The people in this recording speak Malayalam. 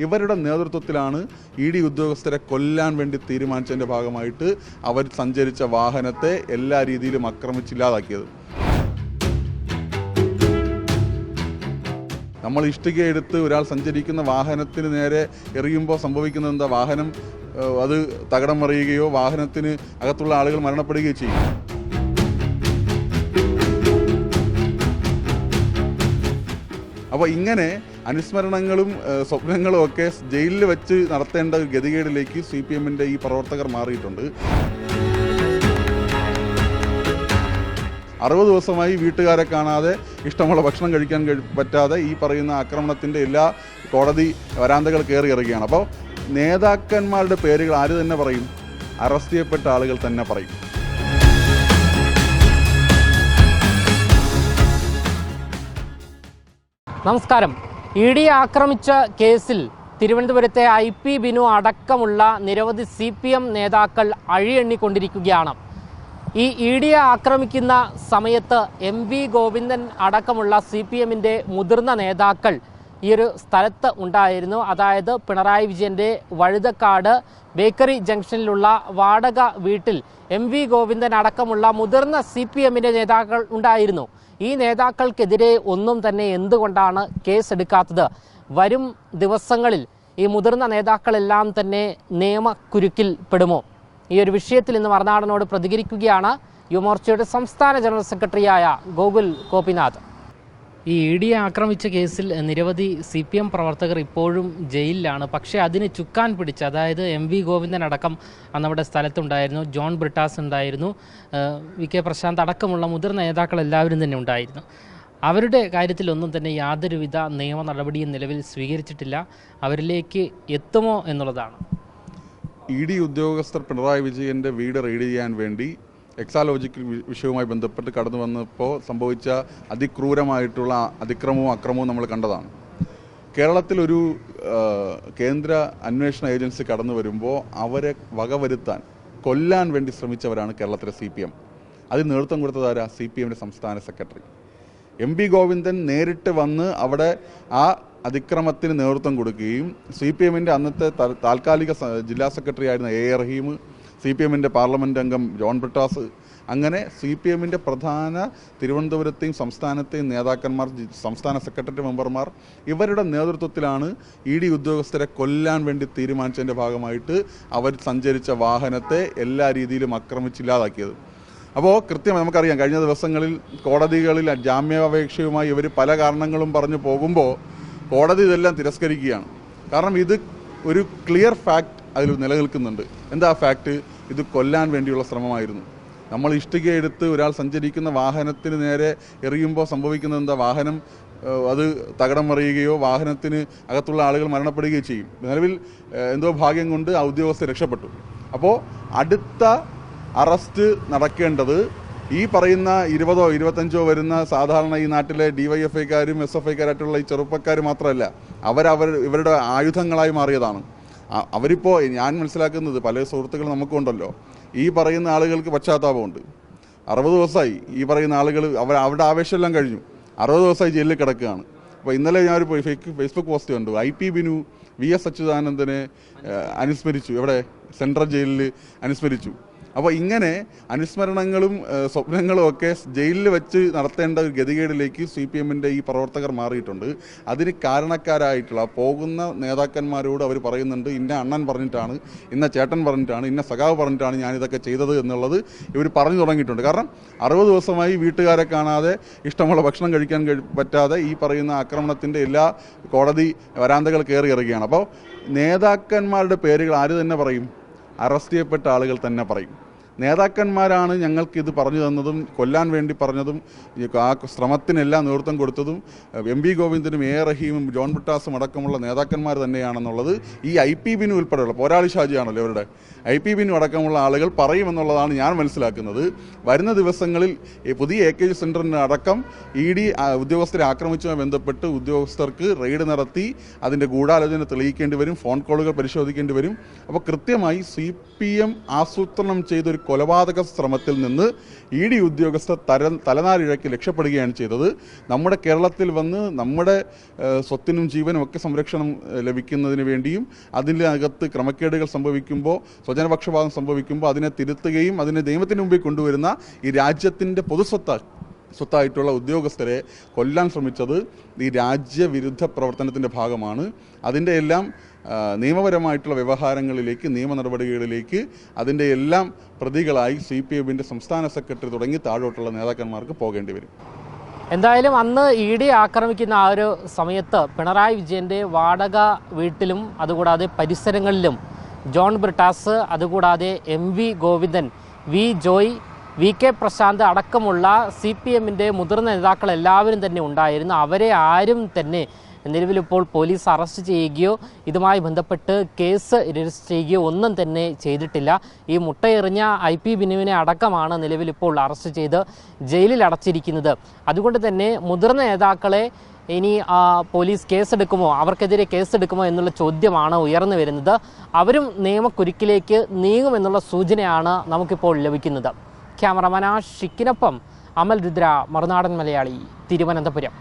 ഇവരുടെ നേതൃത്വത്തിലാണ് ED ഉദ്യോഗസ്ഥരെ കൊല്ലാൻ വേണ്ടി തീരുമാനിച്ചതിൻ്റെ ഭാഗമായിട്ട് അവർ സഞ്ചരിച്ച വാഹനത്തെ എല്ലാ രീതിയിലും ആക്രമിച്ചില്ലാതാക്കിയത്. നമ്മൾ ഇഷ്ടിക എടുത്ത് ഒരാൾ സഞ്ചരിക്കുന്ന വാഹനത്തിന് നേരെ എറിയുമ്പോൾ സംഭവിക്കുന്നത് എന്താ? വാഹനം അത് തകിടം മറിയുകയോ വാഹനത്തിന് അകത്തുള്ള ആളുകൾ മരണപ്പെടുകയോ ചെയ്യും. അപ്പോൾ ഇങ്ങനെ അനുസ്മരണങ്ങളും സ്വപ്നങ്ങളും ഒക്കെ ജയിലിൽ വെച്ച് നടത്തേണ്ട ഗതികേടിലേക്ക് CPMൻ്റെ ഈ പ്രവർത്തകർ മാറിയിട്ടുണ്ട്. 60 ദിവസമായി വീട്ടുകാരെ കാണാതെ ഇഷ്ടമുള്ള ഭക്ഷണം കഴിക്കാൻ പറ്റാതെ ഈ പറയുന്ന ആക്രമണത്തിൻ്റെ എല്ലാ കോടതി വരാന്തകൾ കയറി ഇറങ്ങുകയാണ്. അപ്പോൾ നേതാക്കന്മാരുടെ പേരുകൾ ആര് തന്നെ പറയും? അറസ്റ്റ് ചെയ്യപ്പെട്ട ആളുകൾ തന്നെ പറയും. നമസ്കാരം. ED ആക്രമിച്ച കേസിൽ തിരുവനന്തപുരത്തെ IP ബിനു അടക്കമുള്ള നിരവധി CPM നേതാക്കൾ അഴിയെണ്ണിക്കൊണ്ടിരിക്കുകയാണ്. ഈ ED ആക്രമിക്കുന്ന സമയത്ത് MV ഗോവിന്ദൻ അടക്കമുള്ള CPMൻ്റെ മുതിർന്ന നേതാക്കൾ ഈ ഒരു സ്ഥലത്ത് ഉണ്ടായിരുന്നു. അതായത് പിണറായി വിജയൻ്റെ വഴുതക്കാട് ബേക്കറി ജംഗ്ഷനിലുള്ള വാടക വീട്ടിൽ MV ഗോവിന്ദൻ അടക്കമുള്ള മുതിർന്ന CPMൻ്റെ നേതാക്കൾ ഉണ്ടായിരുന്നു. ഈ നേതാക്കൾക്കെതിരെ ഒന്നും തന്നെ എന്തുകൊണ്ടാണ് കേസെടുക്കാത്തത്? വരും ദിവസങ്ങളിൽ ഈ മുതിർന്ന നേതാക്കളെല്ലാം തന്നെ നിയമക്കുരുക്കിൽ പെടുമോ? ഈ ഒരു വിഷയത്തിൽ ഇന്ന് മറുനാടനോട് പ്രതികരിക്കുകയാണ് യുവമോർച്ചയുടെ സംസ്ഥാന ജനറൽ സെക്രട്ടറിയായ ഗോകുൽ ഗോപിനാഥ്. ഈ ED ആക്രമിച്ച കേസിൽ നിരവധി CPM പ്രവർത്തകർ ഇപ്പോഴും ജയിലിലാണ്. പക്ഷേ അതിന് ചുക്കാൻ പിടിച്ച്, അതായത് MV ഗോവിന്ദൻ അടക്കം നമ്മുടെ സ്ഥലത്തുണ്ടായിരുന്നു, ജോൺ ബ്രിട്ടാസ് ഉണ്ടായിരുന്നു, VK പ്രശാന്ത് അടക്കമുള്ള മുതിർന്ന നേതാക്കൾ എല്ലാവരും തന്നെ ഉണ്ടായിരുന്നു. അവരുടെ കാര്യത്തിലൊന്നും തന്നെ യാതൊരുവിധ നിയമ നടപടിയും നിലവിൽ സ്വീകരിച്ചിട്ടില്ല. അവരിലേക്ക് എത്തുമോ എന്നുള്ളതാണ്. ED ഉദ്യോഗസ്ഥർ പിണറായി വിജയൻ്റെ വീട് റെയ്ഡ് ചെയ്യാൻ വേണ്ടി എക്സാലോജിക്കൽ വിഷയവുമായി ബന്ധപ്പെട്ട് കടന്നു വന്നപ്പോൾ സംഭവിച്ച അതിക്രൂരമായിട്ടുള്ള അതിക്രമവും അക്രമവും നമ്മൾ കണ്ടതാണ്. കേരളത്തിലൊരു കേന്ദ്ര അന്വേഷണ ഏജൻസി കടന്നു വരുമ്പോൾ അവരെ വകവരുത്താൻ കൊല്ലാൻ വേണ്ടി ശ്രമിച്ചവരാണ് കേരളത്തിലെ CPM. അതിന് നേതൃത്വം കൊടുത്തതാരാ? CPMൻ്റെ സംസ്ഥാന സെക്രട്ടറി MV ഗോവിന്ദൻ നേരിട്ട് വന്ന് അവിടെ ആ അതിക്രമത്തിന് നേതൃത്വം കൊടുക്കുകയും CPMൻ്റെ അന്നത്തെ താൽക്കാലിക ജില്ലാ സെക്രട്ടറി ആയിരുന്ന A റഹീം, CPMൻ്റെ പാർലമെൻറ്റ് അംഗം ജോൺ ബ്രിട്ടാസ്, അങ്ങനെ CPMൻ്റെ പ്രധാന തിരുവനന്തപുരത്തെയും സംസ്ഥാനത്തെയും നേതാക്കന്മാർ, സംസ്ഥാന സെക്രട്ടറി മെമ്പർമാർ, ഇവരുടെ നേതൃത്വത്തിലാണ് ED ഉദ്യോഗസ്ഥരെ കൊല്ലാൻ വേണ്ടി തീരുമാനിച്ചതിൻ്റെ ഭാഗമായിട്ട് അവർ സഞ്ചരിച്ച വാഹനത്തെ എല്ലാ രീതിയിലും ആക്രമിച്ചില്ലാതാക്കിയത്. അപ്പോൾ കൃത്യമായി നമുക്കറിയാം, കഴിഞ്ഞ ദിവസങ്ങളിൽ കോടതികളിൽ ജാമ്യാപേക്ഷയുമായി ഇവർ പല കാരണങ്ങളും പറഞ്ഞു പോകുമ്പോൾ കോടതി ഇതെല്ലാം തിരസ്കരിക്കുകയാണ്. കാരണം ഇത് ഒരു ക്ലിയർ ഫാക്ട് അതിൽ നിലനിൽക്കുന്നുണ്ട്. എന്താ ഫാക്ട്? ഇത് കൊല്ലാൻ വേണ്ടിയുള്ള ശ്രമമായിരുന്നു. നമ്മൾ ഇഷ്ടിക എടുത്ത് ഒരാൾ സഞ്ചരിക്കുന്ന വാഹനത്തിന് നേരെ എറിയുമ്പോൾ സംഭവിക്കുന്നത് എന്താ? വാഹനം അത് തകിടം മറിയുകയോ വാഹനത്തിന് അകത്തുള്ള ആളുകൾ മരണപ്പെടുകയോ ചെയ്യും. നിലവിൽ എന്തോ ഭാഗ്യം കൊണ്ട് ആ ഉദ്യോഗസ്ഥർ രക്ഷപ്പെട്ടു. അപ്പോൾ അടുത്ത അറസ്റ്റ് നടക്കേണ്ടത് ഈ പറയുന്ന 20ഓ 25ഓ വരുന്ന സാധാരണ ഈ നാട്ടിലെ DYFIക്കാരും SFIക്കാരായിട്ടുള്ള ഈ ചെറുപ്പക്കാർ മാത്രമല്ല, ഇവരുടെ ആയുധങ്ങളായി മാറിയതാണ്. അവരിപ്പോൾ ഞാൻ മനസ്സിലാക്കുന്നത്, പല സുഹൃത്തുക്കൾ നമുക്കുണ്ടല്ലോ, ഈ പറയുന്ന ആളുകൾക്ക് പശ്ചാത്താപമുണ്ട്. 60 ദിവസമായി ഈ പറയുന്ന ആളുകൾ അവരുടെ ആവേശമെല്ലാം കഴിഞ്ഞു, 60 ദിവസമായി ജയിലിൽ കിടക്കുകയാണ്. അപ്പോൾ ഇന്നലെ ഞാനൊരു ഫേസ്ബുക്ക് പോസ്റ്റ് കണ്ടു. IP ബിനു VS അച്യുതാനന്ദനെ അനുസ്മരിച്ചു, ഇവിടെ സെൻട്രൽ ജയിലിൽ അനുസ്മരിച്ചു. അപ്പോൾ ഇങ്ങനെ അനുസ്മരണങ്ങളും സ്വപ്നങ്ങളും ഒക്കെ ജയിലിൽ വെച്ച് നടത്തേണ്ട ഒരു ഗതികേടിലേക്ക് CPMൻ്റെ ഈ പ്രവർത്തകർ മാറിയിട്ടുണ്ട്. അതിന് കാരണക്കാരായിട്ടുള്ള പോകുന്ന നേതാക്കന്മാരോട് അവർ പറയുന്നുണ്ട്, ഇന്ന അണ്ണൻ പറഞ്ഞിട്ടാണ്, ഇന്ന ചേട്ടൻ പറഞ്ഞിട്ടാണ്, ഇന്ന സഖാവ് പറഞ്ഞിട്ടാണ് ഞാനിതൊക്കെ ചെയ്തത് എന്നുള്ളത് ഇവർ പറഞ്ഞു തുടങ്ങിയിട്ടുണ്ട്. കാരണം 60 ദിവസമായി വീട്ടുകാരെ കാണാതെ ഇഷ്ടമുള്ള ഭക്ഷണം കഴിക്കാൻ പറ്റാതെ ഈ പറയുന്ന ആക്രമണത്തിൻ്റെ എല്ലാ കോടതി വരാന്തകൾ കയറി ഇറങ്ങുകയാണ്. അപ്പോൾ നേതാക്കന്മാരുടെ പേരുകൾ ആര് തന്നെ പറയും? അറസ്റ്റ് ചെയ്യപ്പെട്ട ആളുകൾ തന്നെ പറയും. നേതാക്കന്മാരാണ് ഞങ്ങൾക്കിത് പറഞ്ഞു തന്നതും കൊല്ലാൻ വേണ്ടി പറഞ്ഞതും ആ ശ്രമത്തിനെല്ലാം നേതൃത്വം കൊടുത്തതും MV ഗോവിന്ദനും A റഹീമും ജോൺ ബ്രിട്ടാസും അടക്കമുള്ള നേതാക്കന്മാർ തന്നെയാണെന്നുള്ളത് ഈ IP ബിനു ഉൾപ്പെടെയുള്ള പോരാളി ഷാജിയാണല്ലോ ഇവരുടെ IP ബിനു അടക്കമുള്ള ആളുകൾ പറയുമെന്നുള്ളതാണ് ഞാൻ മനസ്സിലാക്കുന്നത്. വരുന്ന ദിവസങ്ങളിൽ പുതിയ AKG സെൻറ്ററിന് അടക്കം ED ഉദ്യോഗസ്ഥരെ ആക്രമിച്ചുമായി ബന്ധപ്പെട്ട് ഉദ്യോഗസ്ഥർക്ക് റെയ്ഡ് നടത്തി അതിൻ്റെ ഗൂഢാലോചന തെളിയിക്കേണ്ടി വരും, ഫോൺ കോളുകൾ പരിശോധിക്കേണ്ടി വരും. അപ്പോൾ കൃത്യമായി CPM ആസൂത്രണം ചെയ്തൊരു കൊലപാതക ശ്രമത്തിൽ നിന്ന് ED ഉദ്യോഗസ്ഥർ തലനാരിഴയ്ക്ക് രക്ഷപ്പെടുകയാണ് ചെയ്തത്. നമ്മുടെ കേരളത്തിൽ വന്ന് നമ്മുടെ സ്വത്തിനും ജീവനും ഒക്കെ സംരക്ഷണം ലഭിക്കുന്നതിന് വേണ്ടിയും അതിൻ്റെ അകത്ത് ക്രമക്കേടുകൾ സംഭവിക്കുമ്പോൾ, സ്വജനപക്ഷപാതം സംഭവിക്കുമ്പോൾ അതിനെ തിരുത്തുകയും അതിനെ നിയമത്തിന് മുമ്പിൽ കൊണ്ടുവരുന്ന ഈ രാജ്യത്തിൻ്റെ സ്വത്തായിട്ടുള്ള ഉദ്യോഗസ്ഥരെ കൊല്ലാൻ ശ്രമിച്ചത് ഈ രാജ്യവിരുദ്ധ പ്രവർത്തനത്തിൻ്റെ ഭാഗമാണ്. അതിൻ്റെ എല്ലാം നിയമപരമായിട്ടുള്ള വ്യവഹാരങ്ങളിലേക്ക്, നിയമ നടപടികളിലേക്ക് അതിൻ്റെ എല്ലാം പ്രതികളായി CPMൻ്റെ സംസ്ഥാന സെക്രട്ടറി തുടങ്ങി താഴോട്ടുള്ള നേതാക്കന്മാർക്ക് പോകേണ്ടി വരും. എന്തായാലും അന്ന് ED ആക്രമിക്കുന്ന ആ ഒരു സമയത്ത് പിണറായി വിജയൻ്റെ വാടക വീട്ടിലും അതുകൂടാതെ പരിസരങ്ങളിലും ജോൺ ബ്രിട്ടാസ്, അതുകൂടാതെ MV Govindan, V Joy, VK Prashant അടക്കമുള്ള CPMൻ്റെ മുതിർന്ന നേതാക്കൾ എല്ലാവരും തന്നെ ഉണ്ടായിരുന്നു. അവരെ ആരും തന്നെ നിലവിലിപ്പോൾ പോലീസ് അറസ്റ്റ് ചെയ്യുകയോ ഇതുമായി ബന്ധപ്പെട്ട് കേസ് രജിസ്റ്റർ ചെയ്യുകയോ ഒന്നും തന്നെ ചെയ്തിട്ടില്ല. ഈ മുട്ടയെറിഞ്ഞ IP ബിനുവിനെ അടക്കമാണ് നിലവിലിപ്പോൾ അറസ്റ്റ് ചെയ്ത് ജയിലിൽ അടച്ചിരിക്കുന്നത്. അതുകൊണ്ട് തന്നെ മുതിർന്ന നേതാക്കളെ ഇനി പോലീസ് കേസെടുക്കുമോ, അവർക്കെതിരെ കേസെടുക്കുമോ എന്നുള്ള ചോദ്യമാണ് ഉയർന്നു വരുന്നത്. അവരും നിയമക്കുരുക്കിലേക്ക് നീങ്ങുമെന്നുള്ള സൂചനയാണ് നമുക്കിപ്പോൾ ലഭിക്കുന്നത്. ക്യാമറമാൻ ഷിക്കിനൊപ്പം അമൽ രുദ്ര, മറുനാടൻ മലയാളി, തിരുവനന്തപുരം.